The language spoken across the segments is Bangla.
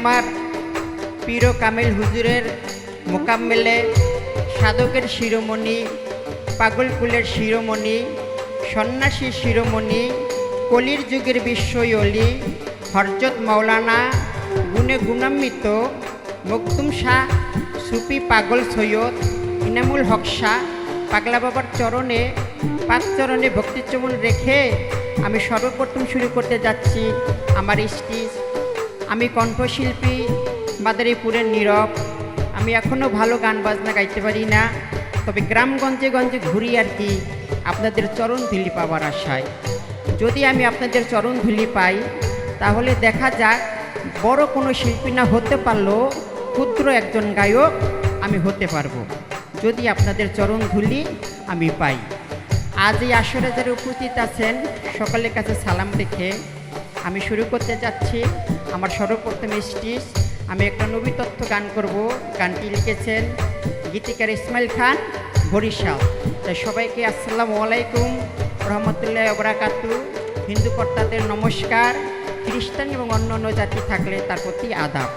আমার পীর কামেল হুজুরের মোকাম্মেলে সাধকের শিরোমণি, পাগলকুলের শিরোমণি, সন্ন্যাসী শিরোমণি, কলির যুগের বিশ্বই অলি হরজত মাওলানা গুণে গুণান্বিত মখদুম শাহ সুফি পাগল সৈয়দ ইনামুল হক শাহ পাগলা বাবার চরণে পাঁচ চরণে ভক্তিচমন রেখে আমি সর্বপ্রথম শুরু করতে যাচ্ছি আমার স্টিচ। আমি কণ্ঠশিল্পী মাদারীপুরের নীরব। আমি এখনও ভালো গান বাজনা গাইতে পারি না, তবে গ্রামগঞ্জে গঞ্জে ঘুরি আর কি আপনাদের চরণ ধুলি পাওয়ার আশায়। যদি আমি আপনাদের চরণ ধুলি পাই তাহলে দেখা যাক বড় কোনো শিল্পী না হতে পারলেও ক্ষুদ্র একজন গায়ক আমি হতে পারবো, যদি আপনাদের চরণ ধুলি আমি পাই। আজ এই আসরে যারা উপস্থিত আছেন সকলের কাছে সালাম রেখে আমি শুরু করতে যাচ্ছি আমার সর্বপ্রথম স্টিচ। আমি একটা নবী তত্ত্ব গান করব। গানটি লিখেছেন গীতিকার ইসমাইল খান বরিশাল। তাই সবাইকে আসসালামু আলাইকুম রহমতুল্লাহি ওয়া বারাকাতুহু। হিন্দু কর্তাদের নমস্কার, খ্রিস্টান এবং অন্যান্য জাতি থাকলে তার প্রতি আদাব।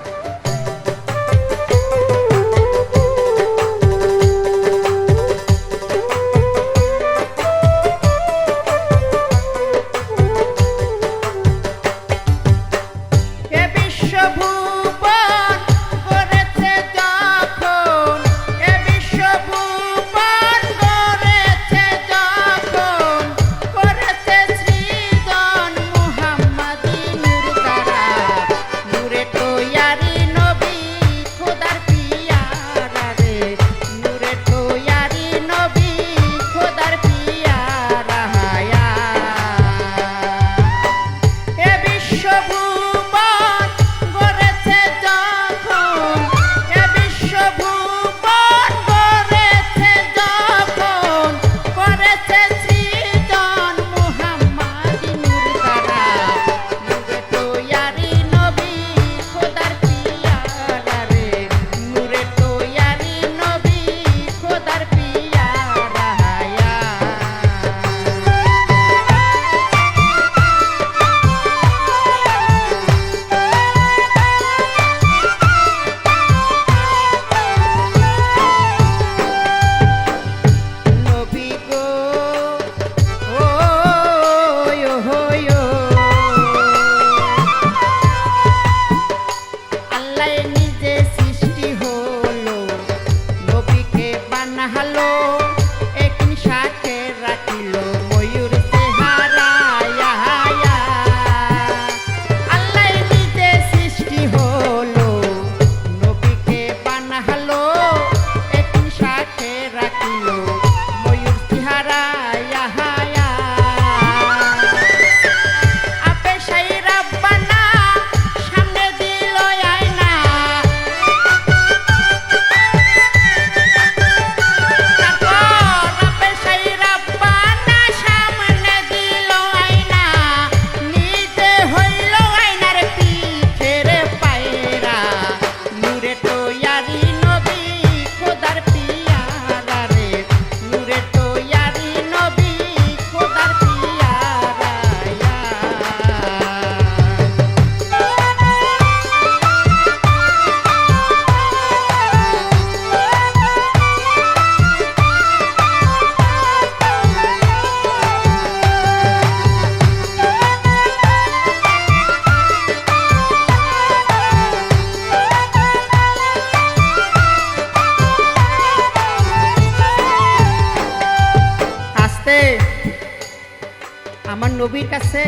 আমার নবীর কাছে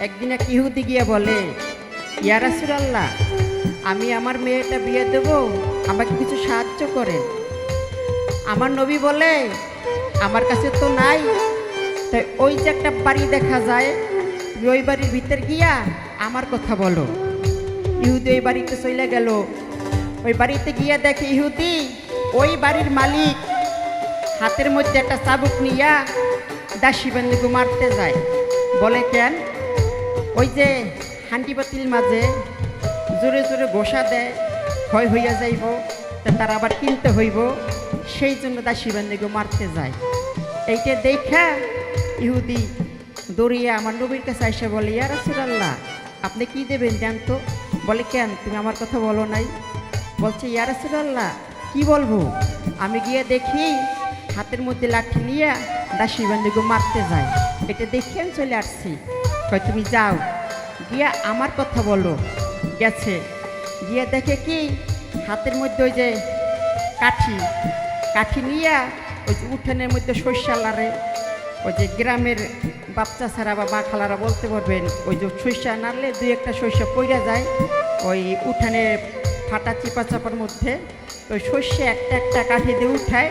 একদিন এক ইহুদি গিয়ে বলে, ইয়া রাসূলুল্লাহ, আমি আমার মেয়েটা বিয়ে দেব, আমাকে কিছু সাহায্য করেন। আমার নবী বলে, আমার কাছে তো নাই, তাই ওই যে একটা বাড়ি দেখা যায়, তুমি ওই বাড়ির ভিতর গিয়া আমার কথা বলো। ইহুদি ওই বাড়িতে চলে গেল। ওই বাড়িতে গিয়া দেখে ইহুদি ওই বাড়ির মালিক হাতের মধ্যে একটা চাবুক নিয়া দাসী বান্দিকে মারতে যায়। বলে কেন? ওই যে হান্ডি পাতিল মাঝে জোরে জোরে ঘোষা দেয়, ক্ষয় হইয়া যাইব, তার আবার কিনতে হইব, সেই জন্য দাসী বান্দিকে মারতে যায়। এইটা দেখা ইহুদি দৌড়িয়া আমার নবীর কাছে এসে বলে, ইয়া রাসূলুল্লাহ, আপনি কি দেবেন জানতো? বলে কেন তুমি আমার কথা বলো নাই? বলছে ইয়া রাসূলুল্লাহ কি বলবো, আমি গিয়ে দেখি হাতের মধ্যে লাঠি নিয়ে দাসী বান্দিকে মারতে যায়, এটা দেখে আমি চলে আসছি। কয় তুমি যাও গিয়া আমার কথা বলো। গেছে গিয়ে দেখে কি হাতের মধ্যে ওই যে কাঠি কাঠি নিয়ে ওই যে উঠানের মধ্যে সর্ষা লাড়ে, ওই যে গ্রামের বাচ্চা ছাড়া বা মা খালারা বলতে পারবেন, ওই যে সর্ষা নাড়লে দুই একটা সর্ষা পইরা যায় ওই উঠানে ফাটা চিপা চাপার মধ্যে, ওই সর্ষে একটা একটা কাঠি দিয়ে উঠায়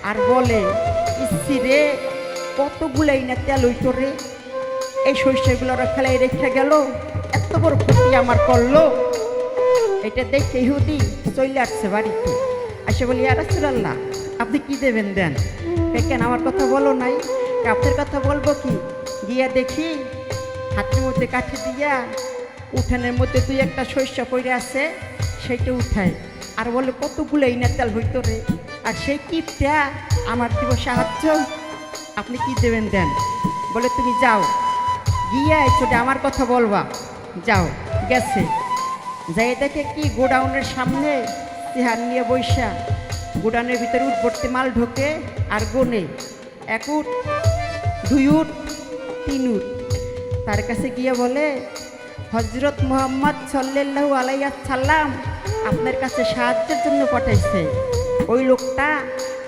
আর বলে ইসি রে কতগুলাই না তেল ওই করে এই সর্ষেগুলো ফেলাই রেখে গেল, এত বড় ক্ষতি আমার করলো। এটা দেখে ইহুদি চলে আসছে বাড়িতে, এসে বলি ইয়া রাসূলুল্লাহ আপনি কি দেবেন দেন। কেন আমার কথা বলো নাই? আপনার কথা বলবো কি, গিয়া দেখি হাতের মধ্যে কাঠি দিয়া উঠানের মধ্যে দুই একটা সর্ষা পড়ে আছে, সেইটা উঠায় আর বলে কতগুলো ইনা তেল হইতো রে, আর সেই টিপটা আমার দিব সাহায্য, আপনি কি দেবেন দেন। বলে তুমি যাও গিয়া ছোটে আমার কথা বলবা, যাও। গেছে যাই দেখে কি গোডাউনের সামনে চেহার নিয়ে বৈশা, গোডাউনের ভিতরে উঠ ভর্তি মাল ঢোকে আর গোনে 1 উট 2 উট 3 উট। তার কাছে গিয়ে বলে হযরত মুহাম্মদ সাল্লাল্লাহু আলাইহি ওয়াসাল্লাম আপনার কাছে সাহায্যের জন্য পাঠাইছে। ওই লোকটা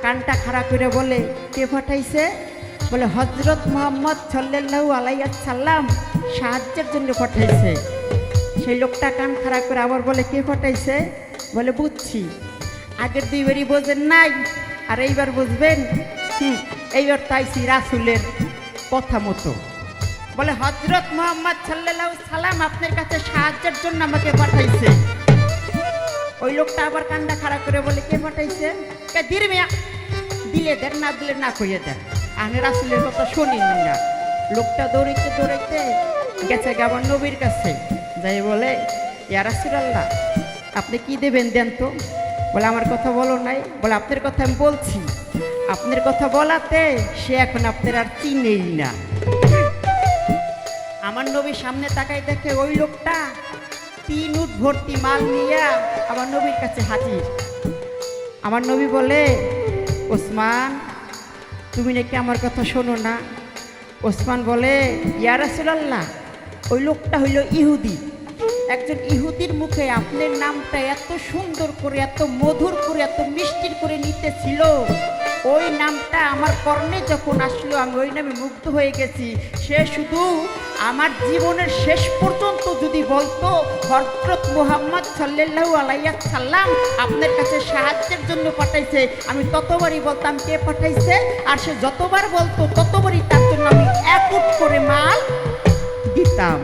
কানটা খাড়া করে বলে কে পাঠাইছে? বলে হযরত মুহাম্মদ সাল্লাল্লাহু আলাইহি ওয়াসাল্লাম সাহায্যের জন্য পাঠাইছে। সেই লোকটা কান খাড়া করে আবার বলে কে পাঠাইছে? বলে বুঝছি, আগের 2 বারই বোঝেন নাই আর এইবার বুঝবেন। এইবার তাইছি রাসূলের কথা মতো। বলে হযরত মুহাম্মদ সাল্লাল্লাহু আলাইহি সাল্লাম আপনার কাছে সাহায্যের জন্য আমাকে পাঠাইছে। ওই লোকটা আবার কান্ডা খাড়া করে বলে কে পাঠাইছে? কে দির মিয়া, দিলে দেন না দিলে না কইয়া দেন, আমি রাসূলের কথা শুনিনি না। লোকটা দৌড়াইতে দৌড়াইতে গেছে আমার নবীর কাছে, যাই বলে ইয়া রাসূলুল্লাহ আপনি কি দেবেন দেন তো। বলে আমার কথা বলো নাই। বলে আপনার কথা আমি বলছি, আপনার কথা বলাতে সে এখন আপনার আর চিনেই না। আমার নবীর সামনে তাকাই দেখে ওই লোকটা 3 উট ভর্তি মাল নিয়ে আমার নবীর কাছে হাজির। আমার নবী বলে ওসমান তুমি নাকি আমার কথা শোনো না? ওসমান বলে ইয়া রাসূলুল্লাহ ওই লোকটা হইল ইহুদি, একজন ইহুদির মুখে আপনার নামটা এত সুন্দর করে এত মধুর করে এত মিষ্টির করে নিতেছিল, ওই নামটা আমার কর্ণে যখন আসলো আমি ওই নামে মুগ্ধ হয়ে গেছি। সে শুধু আমার জীবনের শেষ পর্যন্ত যদি বলতো হযরত মুহাম্মদ সাল্লাল্লাহু আলাইহি ওয়াসাল্লাম আপনার কাছে সাহায্যের জন্য পাঠাইছে, আমি ততবারই বলতাম কে পাঠাইছে, আর সে যতবার বলতো ততবারই তার জন্য আমি 1 উট করে মাল দিতাম।